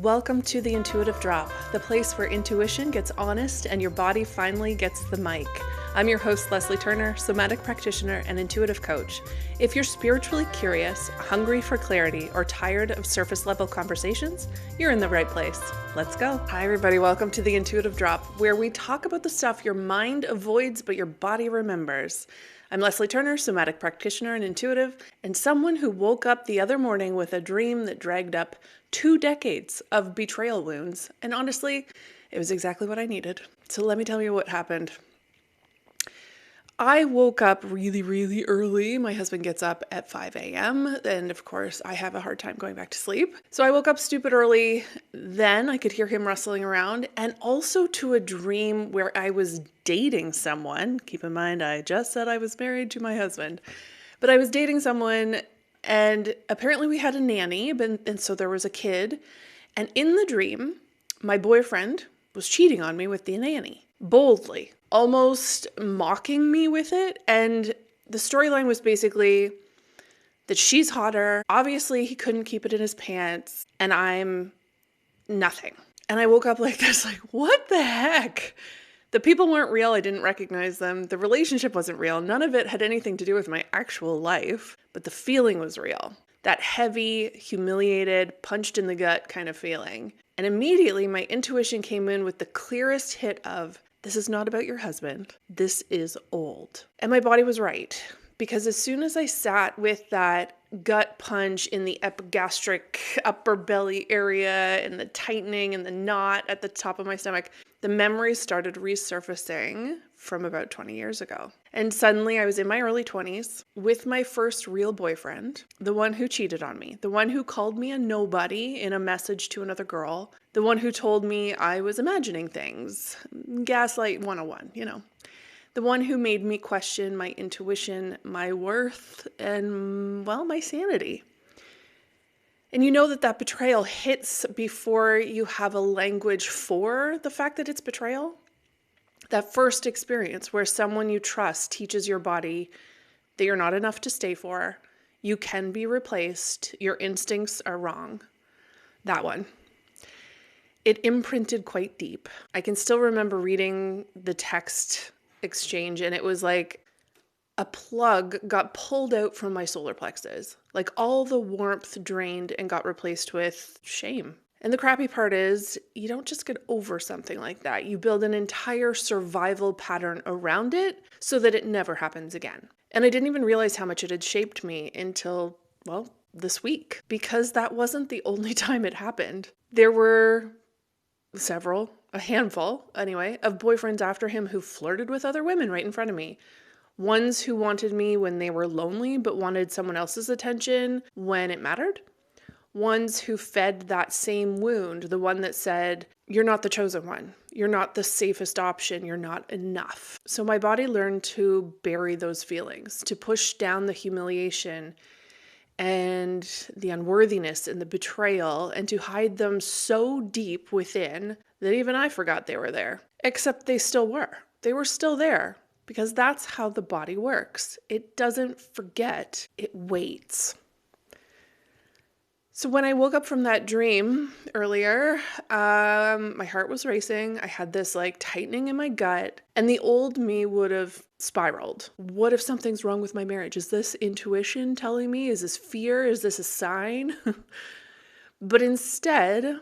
Welcome to the Intuitive Drop, the place where intuition gets honest and your body finally gets the mic. I'm your host, Leslie Turner, somatic practitioner and intuitive coach. If you're spiritually curious, hungry for clarity, or tired of surface level conversations, you're in the right place. Let's go. Hi, everybody. Welcome to the Intuitive Drop, where we talk about the stuff your mind avoids but your body remembers. I'm Leslie Turner, somatic practitioner and intuitive, and someone who woke up the other morning with a dream that dragged up 2 decades of betrayal wounds. And honestly, it was exactly what I needed. So let me tell you what happened. I woke up really early. My husband gets up at 5 a.m. and of course I have a hard time going back to sleep. So I woke up stupid early. Then I could hear him rustling around, and also to a dream where I was dating someone. Keep in mind, I just said I was married to my husband, but I was dating someone, and apparently we had a nanny, and so there was a kid. And in the dream, my boyfriend was cheating on me with the nanny, boldly, almost mocking me with it. And the storyline was basically that she's hotter. Obviously, he couldn't keep it in his pants, and I'm nothing. And I woke up like this, like, what the heck? The people weren't real. I didn't recognize them. The relationship wasn't real. None of it had anything to do with my actual life, but the feeling was real. That heavy, humiliated, punched in the gut kind of feeling. And immediately my intuition came in with the clearest hit of, this is not about your husband. This is old. And my body was right. Because as soon as I sat with that gut punch in the epigastric upper belly area and the tightening and the knot at the top of my stomach, the memories started resurfacing from about 20 years ago. And suddenly I was in my early 20s with my first real boyfriend, the one who cheated on me, the one who called me a nobody in a message to another girl, the one who told me I was imagining things, gaslight 101, the one who made me question my intuition, my worth, and, well, my sanity. And you know that betrayal hits before you have a language for the fact that it's betrayal. That first experience where someone you trust teaches your body that you're not enough to stay for, you can be replaced, your instincts are wrong. That one. It imprinted quite deep. I can still remember reading the text exchange, and it was like a plug got pulled out from my solar plexus. Like all the warmth drained and got replaced with shame. And the crappy part is, you don't just get over something like that. You build an entire survival pattern around it so that it never happens again. And I didn't even realize how much it had shaped me until, well, this week, because that wasn't the only time it happened. There were a handful anyway, of boyfriends after him who flirted with other women right in front of me. Ones who wanted me when they were lonely but wanted someone else's attention when it mattered. Ones who fed that same wound, the one that said, you're not the chosen one. You're not the safest option. You're not enough. So my body learned to bury those feelings, to push down the humiliation and the unworthiness and the betrayal, and to hide them so deep within that even I forgot they were there. Except they still were. They were still there, because that's how the body works. It doesn't forget, it waits. So when I woke up from that dream earlier, my heart was racing. I had this tightening in my gut, and the old me would have spiraled. What if something's wrong with my marriage? Is this intuition telling me? Is this fear? Is this a sign? But instead,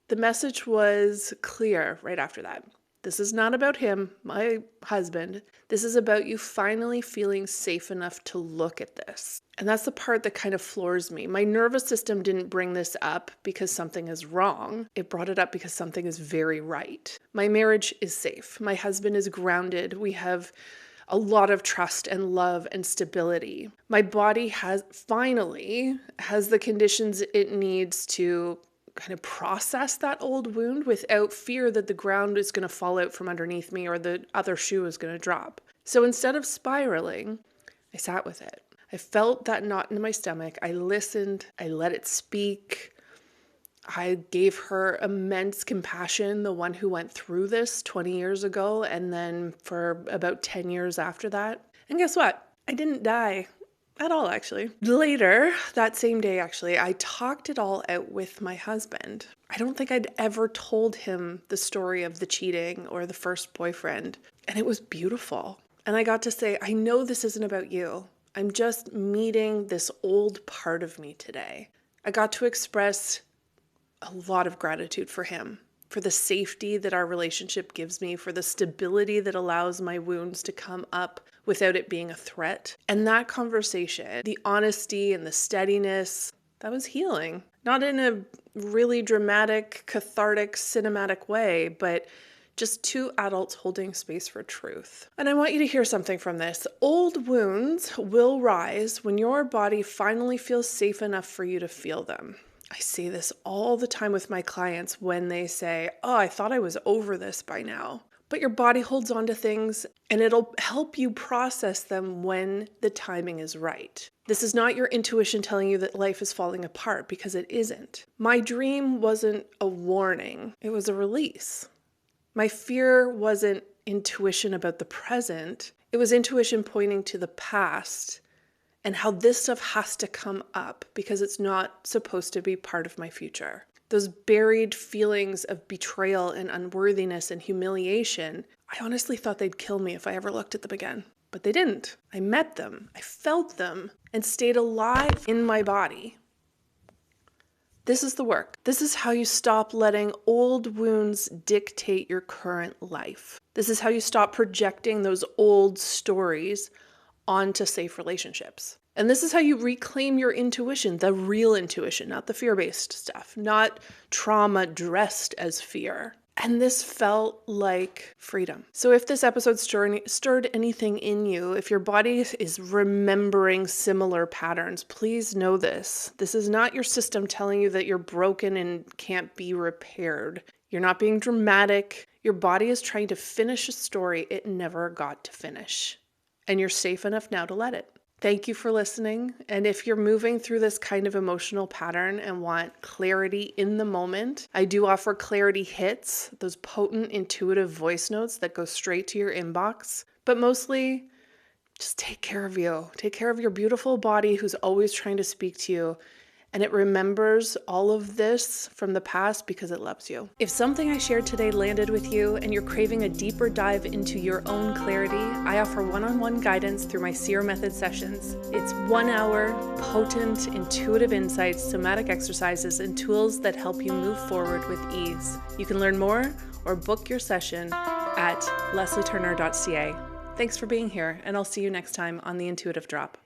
the message was clear right after that. This is not about him, my husband. This is about you finally feeling safe enough to look at this. And that's the part that kind of floors me. My nervous system didn't bring this up because something is wrong. It brought it up because something is very right. My marriage is safe. My husband is grounded. We have a lot of trust and love and stability. My body finally has the conditions it needs to kind of process that old wound without fear that the ground is going to fall out from underneath me or the other shoe is going to drop. So instead of spiraling, I sat with it. I felt that knot in my stomach. I listened. I let it speak. I gave her immense compassion, the one who went through this 20 years ago, and then for about 10 years after that. And guess what? I didn't die. At all, actually. Later, that same day, actually, I talked it all out with my husband. I don't think I'd ever told him the story of the cheating or the first boyfriend, and it was beautiful. And I got to say, I know this isn't about you. I'm just meeting this old part of me today. I got to express a lot of gratitude for him, for the safety that our relationship gives me, for the stability that allows my wounds to come up without it being a threat. And that conversation, the honesty and the steadiness, that was healing. Not in a really dramatic, cathartic, cinematic way, but just two adults holding space for truth. And I want you to hear something from this. Old wounds will rise when your body finally feels safe enough for you to feel them. I see this all the time with my clients when they say, oh, I thought I was over this by now. But your body holds on to things and it'll help you process them when the timing is right. This is not your intuition telling you that life is falling apart, because it isn't. My dream wasn't a warning, it was a release. My fear wasn't intuition about the present, it was intuition pointing to the past and how this stuff has to come up because it's not supposed to be part of my future. Those buried feelings of betrayal and unworthiness and humiliation, I honestly thought they'd kill me if I ever looked at them again. But they didn't. I met them, I felt them, and stayed alive in my body. This is the work. This is how you stop letting old wounds dictate your current life. This is how you stop projecting those old stories onto safe relationships. And this is how you reclaim your intuition, the real intuition, not the fear-based stuff, not trauma dressed as fear. And this felt like freedom. So if this episode stirred anything in you, if your body is remembering similar patterns, please know this. This is not your system telling you that you're broken and can't be repaired. You're not being dramatic. Your body is trying to finish a story it never got to finish. And you're safe enough now to let it. Thank you for listening. And if you're moving through this kind of emotional pattern and want clarity in the moment, I do offer clarity hits, those potent, intuitive voice notes that go straight to your inbox. But mostly, just take care of you. Take care of your beautiful body who's always trying to speak to you. And it remembers all of this from the past because it loves you. If something I shared today landed with you and you're craving a deeper dive into your own clarity, I offer one-on-one guidance through my Seer Method sessions. It's 1 hour, potent, intuitive insights, somatic exercises, and tools that help you move forward with ease. You can learn more or book your session at leslieturner.ca. Thanks for being here, and I'll see you next time on The Intuitive Drop.